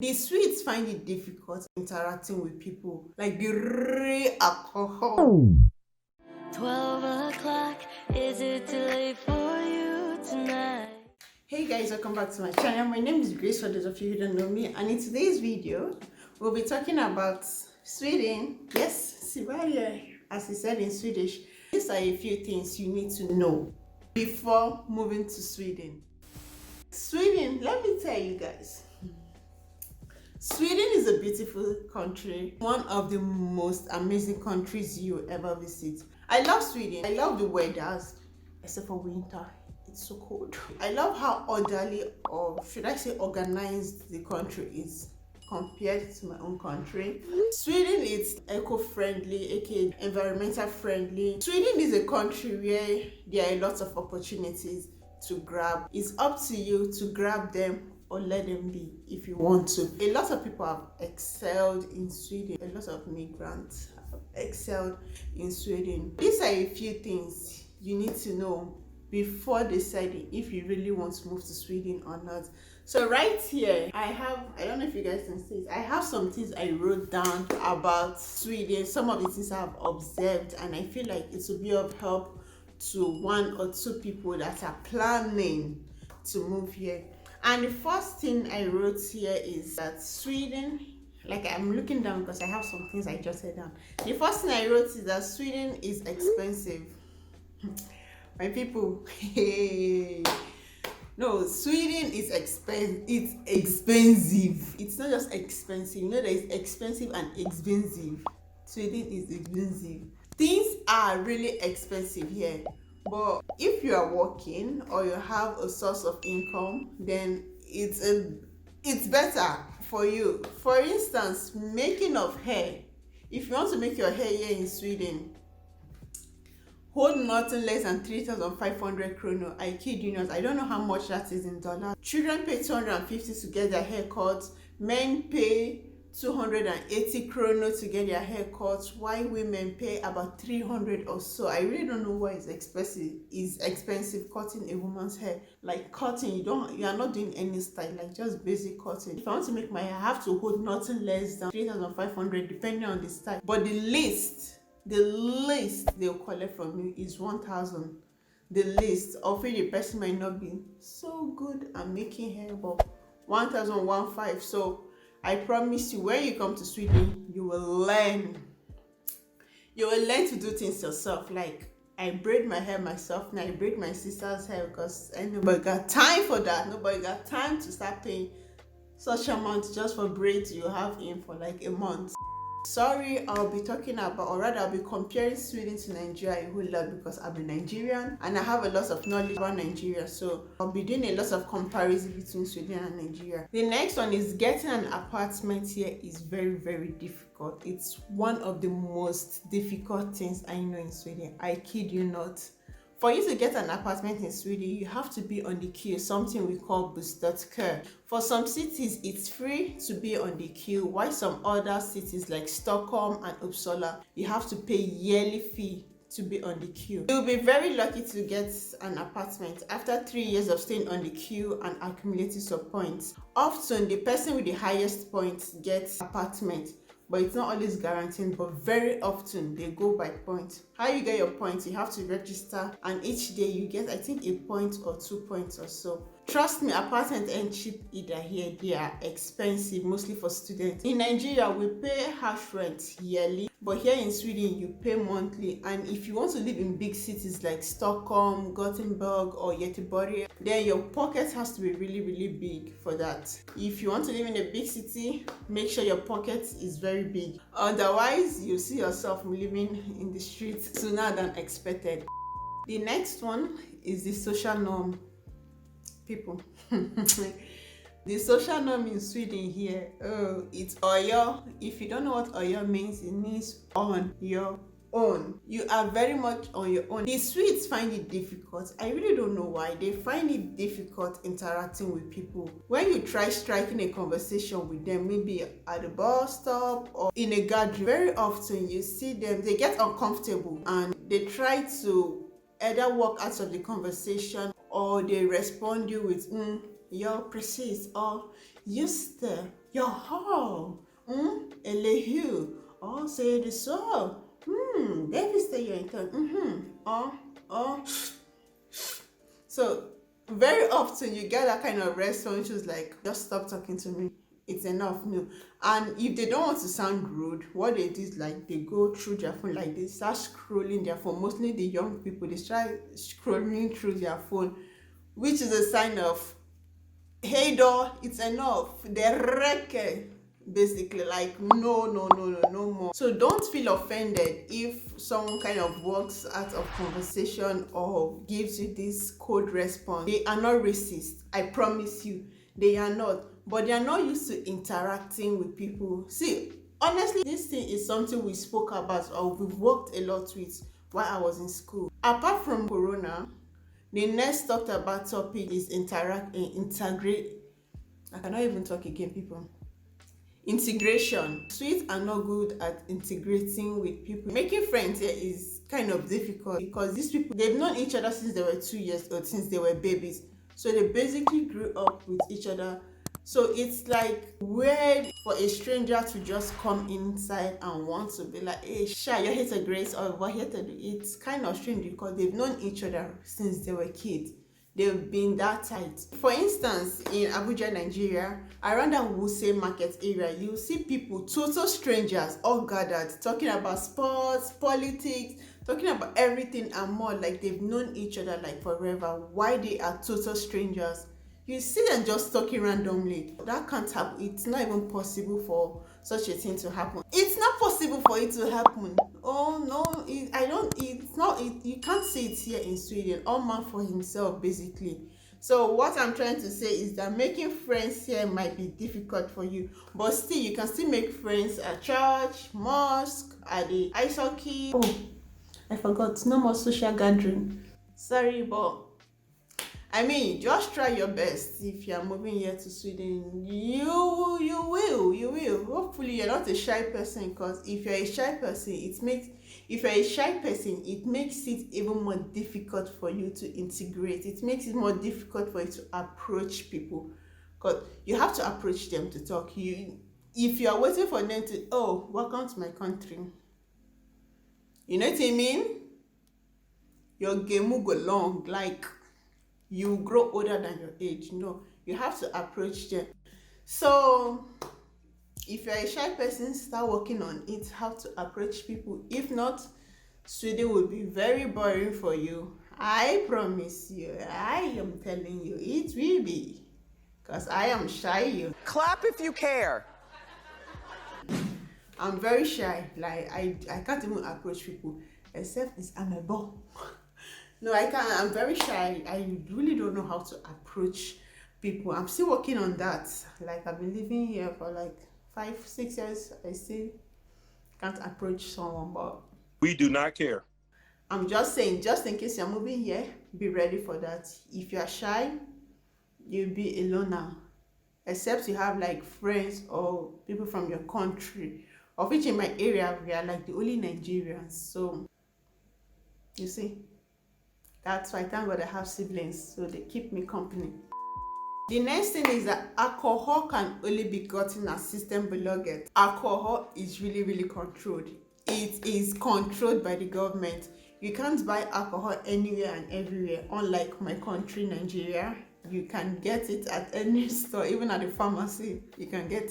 The Swedes find it difficult interacting with people, like the real alcohol. 12 o'clock, is it too late for you tonight? Hey guys, welcome back to my channel. My name is Grace for those of you who don't know me, and in today's video we'll be talking about Sweden. Yes, Sverige, as he said in Swedish. These are a few things you need to know before moving to Sweden. Sweden, let me tell you guys, Sweden is a beautiful country, one of the most amazing countries you ever visit. I love Sweden. I love the weather, except for winter. It's so cold. I love how orderly, or should I say organized, the country is compared to my own country. Sweden is eco-friendly, aka environmental friendly. Sweden is a country where there are lots of opportunities to grab. It's up to you to grab them or let them be if you want to. A lot of people have excelled in Sweden. A lot of migrants have excelled in Sweden. These are a few things you need to know before deciding if you really want to move to Sweden or not. So right here, I don't know if you guys can see it, I have some things I wrote down about Sweden, some of the things I've observed, and I feel like it will be of help to one or two people that are planning to move here. And the first thing I wrote here is that Sweden, like I'm looking down because I have some things I jotted down. The first thing I wrote is that Sweden is expensive. My people, hey. No, Sweden is expensive. It's expensive. It's not just expensive. You know, there is expensive and expensive. Sweden is expensive. Things are really expensive here. But if you are working or you have a source of income, then it's better for you. For instance, making of hair. If you want to make your hair here in Sweden, hold nothing less than 3,500 kroner. I kid you not. I don't know how much that is in dollars. Children pay 250 to get their hair cut. Men pay 280 kroner to get their hair cut, while women pay about 300 or so. I really don't know why it's expensive. It's expensive cutting a woman's hair. Like cutting, you are not doing any style, like just basic cutting. If I want to make my hair, I have to hold nothing less than 3,500 depending on the style. But the least they'll collect from you is 1,000. The least of it, the person might not be so good at making hair, but 1,015. So I promise you, when you come to Sweden, you will learn to do things yourself. Like I braid my hair myself now. I braid my sister's hair because nobody got time for that. Nobody got time to start paying such amount just for braids you have in for like a month. Sorry, I'll be talking about, or rather I'll be comparing Sweden to Nigeria a whole lot because I'm a Nigerian and I have a lot of knowledge about Nigeria. So I'll be doing a lot of comparison between Sweden and Nigeria. The next one is getting an apartment here is very, very difficult. It's one of the most difficult things I know in Sweden. I kid you not. For you to get an apartment in Sweden, you have to be on the queue, something we call bostadskö. For some cities, it's free to be on the queue, while some other cities like Stockholm and Uppsala, you have to pay yearly fee to be on the queue. You'll be very lucky to get an apartment after 3 years of staying on the queue and accumulating some points. Often, the person with the highest points gets apartment, but it's not always guaranteed, but very often they go by points. How you get your points, you have to register, and each day you get, I think, a point or 2 points or so. Trust me, apartments ain't cheap either here. They are expensive, mostly for students. In Nigeria, we pay house rent yearly, but here in Sweden, you pay monthly. And if you want to live in big cities like Stockholm, Gothenburg, or Göteborg, then your pocket has to be really, really big for that. If you want to live in a big city, make sure your pocket is very big. Otherwise, you see yourself living in the streets sooner than expected. The next one is the social norm. People. The social norm in Sweden here, it's Oyo. If you don't know what Oyo means, it means on your own. You are very much on your own. The Swedes find it difficult. I really don't know why. They find it difficult interacting with people. When you try striking a conversation with them, maybe at the bus stop or in a gathering, very often you see them, they get uncomfortable and they try to either walk out of the conversation or they respond you with you're precise or you stare Yaha, Elihu, oh, say the so, David stay your intern, oh. So very often you get that kind of response, which is like, just stop talking to me. It's enough, no. And if they don't want to sound rude, what they do is like they go through their phone, like they start scrolling their phone. Mostly the young people, they start scrolling through their phone, which is a sign of, hey door, it's enough. They wreck it. Basically, like no more. So don't feel offended if someone kind of walks out of conversation or gives you this cold response. They are not racist, I promise you, they are not. But they are not used to interacting with people. See, honestly, this thing is something we spoke about or we've worked a lot with while I was in school. Apart from corona, the next talked about topic is integrate. I cannot even talk again, people. Integration. Swedes are not good at integrating with people. Making friends here is kind of difficult because these people, they've known each other since they were 2 years old, since they were babies. So they basically grew up with each other. So it's like weird for a stranger to just come inside and want to be like, hey, Sha, you're here to Grace, or what here to do. It's kind of strange because they've known each other since they were kids. They've been that tight. For instance, in Abuja, Nigeria, around that Wuse market area, you see people, total strangers, all gathered, talking about sports, politics, talking about everything and more, like they've known each other like forever. Why they are total strangers? You see them just talking randomly. That can't happen. It's not even possible for such a thing to happen. It's not possible for it to happen. Oh no, you can't see it here in Sweden. All man for himself, basically. So what I'm trying to say is that making friends here might be difficult for you, but still you can still make friends at church, mosque, at the ice hockey. Oh, I forgot, no more social gathering. Sorry, but I mean, just try your best. If you are moving here to Sweden, you will. Hopefully, you're not a shy person, because if you're a shy person, it makes it even more difficult for you to integrate. It makes it more difficult for you to approach people, because you have to approach them to talk. If you are waiting for them to, oh, welcome to my country, you know what I mean? Your game will go long, like you grow older than your age. No, you have to approach them. So if you're a shy person, start working on it, how to approach people. If not, Sweden will be very boring for you. I promise you, I am telling you, it will be, because I am shy. You clap if you care. I'm very shy. Like I can't even approach people, except it's amebo. No, I can't. I'm very shy. I really don't know how to approach people. I'm still working on that. Like I've been living here for like 5-6 years. I still can't approach someone, but we do not care. I'm just saying, just in case you're moving here, be ready for that. If you're shy, you'll be a loner. Except you have like friends or people from your country, of which in my area we are like the only Nigerians. So you see, that's why, thank God I have siblings, so they keep me company. The next thing is that alcohol can only be gotten at system blockade. Alcohol is really controlled. It is controlled by the government. You can't buy alcohol anywhere and everywhere. Unlike my country, Nigeria, you can get it at any store, even at the pharmacy. You can get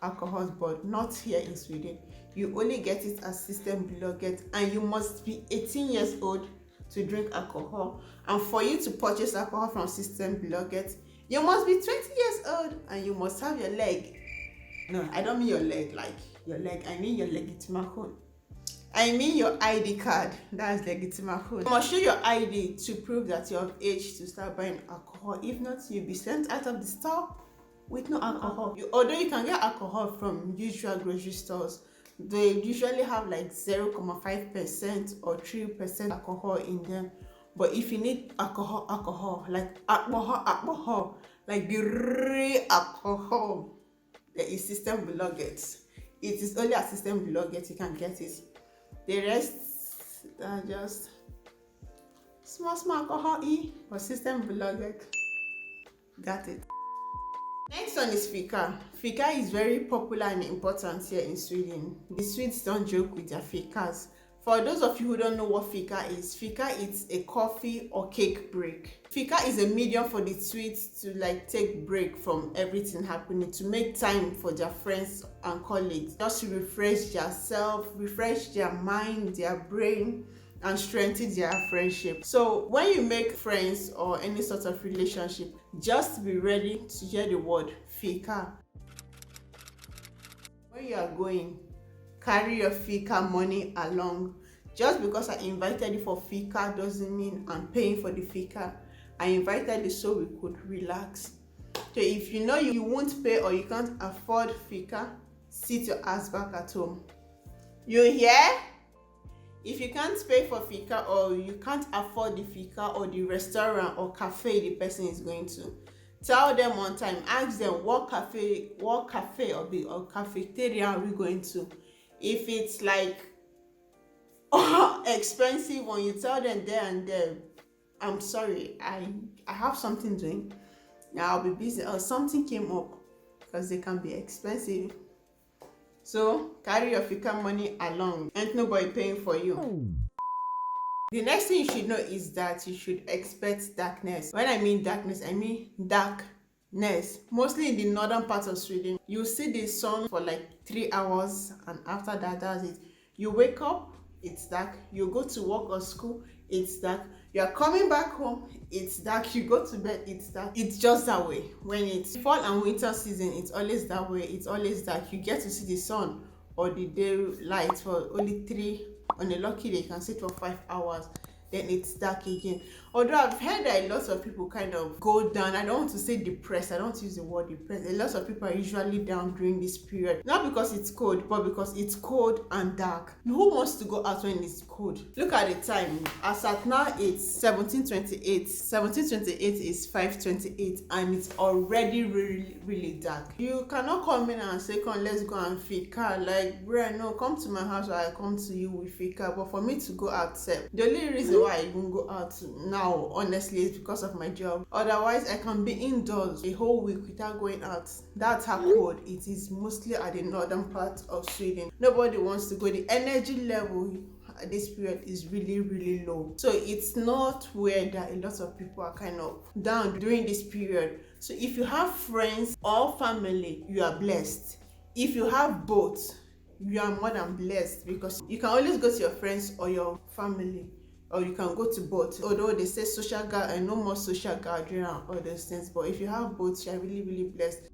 alcohol, but not here in Sweden. You only get it at system blockade, and you must be 18 years old to drink alcohol. And for you to purchase alcohol from system blockade, you must be 20 years old, and you must have your leg. No, I don't mean your leg, like your leg. I mean your legitimation. I mean your ID card. That's legitimation. You must show your ID to prove that you're of age to start buying alcohol. If not, you'll be sent out of the store with no alcohol. Although you can get alcohol from usual grocery stores, they usually have like 0.5% or 3% alcohol in them. But if you need alcohol, like alcohol, like the real alcohol, there is system blockade. It is only at system blockade you can get it. The rest are just small alcohol, but system blockade. Got it. Next one is fika. Fika is very popular and important here in Sweden. The Swedes don't joke with their fikas. For those of you who don't know what fika is a coffee or cake break. Fika is a medium for the Swedes to like take break from everything happening, to make time for their friends and colleagues, just to refresh their self, refresh their mind, their brain, and strengthen their friendship. So when you make friends or any sort of relationship, just be ready to hear the word fika. When you are going, carry your fika money along. Just because I invited you for fika doesn't mean I'm paying for the fika. I invited you so we could relax. So if you know you won't pay or you can't afford fika, sit your ass back at home. You hear? If you can't pay for fika or you can't afford the fika or the restaurant or cafe the person is going to, tell them on time. Ask them what cafe or cafeteria are we going to. If it's like expensive one, you tell them there and there, I'm sorry, I have something doing. Now I'll be busy or something came up, because they can be expensive. So carry your fika money along. Ain't nobody paying for you. The next thing you should know is that you should expect darkness. When I mean darkness, I mean darkness. Mostly in the northern part of Sweden, you see the sun for like 3 hours, and after that, that's it. You wake up, it's dark. You go to work or school, it's dark. You are coming back home, it's dark. You go to bed, it's dark. It's just that way. When it's fall and winter season, it's always that way. It's always dark. You get to see the sun or the daylight for only 3. On a lucky day, you can sit for 5 hours. Then it's dark again. Although I've heard that a lot of people kind of go down. I don't want to say depressed. I don't want to use the word depressed. A lot of people are usually down during this period. Not because it's cold, but because it's cold and dark. Who wants to go out when it's cold? Look at the time. As at now, it's 17:28. 17:28 is 5:28, and it's already really, really dark. You cannot come in and say, "Come, let's go and fika." Like, bro, no, come to my house or I come to you with fika. But for me to go outside, the only reason why I even go out now, honestly, is because of my job. Otherwise, I can be indoors a whole week without going out. That's how cold it is, mostly at the northern part of Sweden. Nobody wants to go. The energy level at this period is really, really low. So it's not weird that a lot of people are kind of down during this period. So if you have friends or family, you are blessed. If you have both, you are more than blessed, because you can always go to your friends or your family, or you can go to both. Although they say social and no more social gathering and all those things, but if you have both, you are really, really blessed.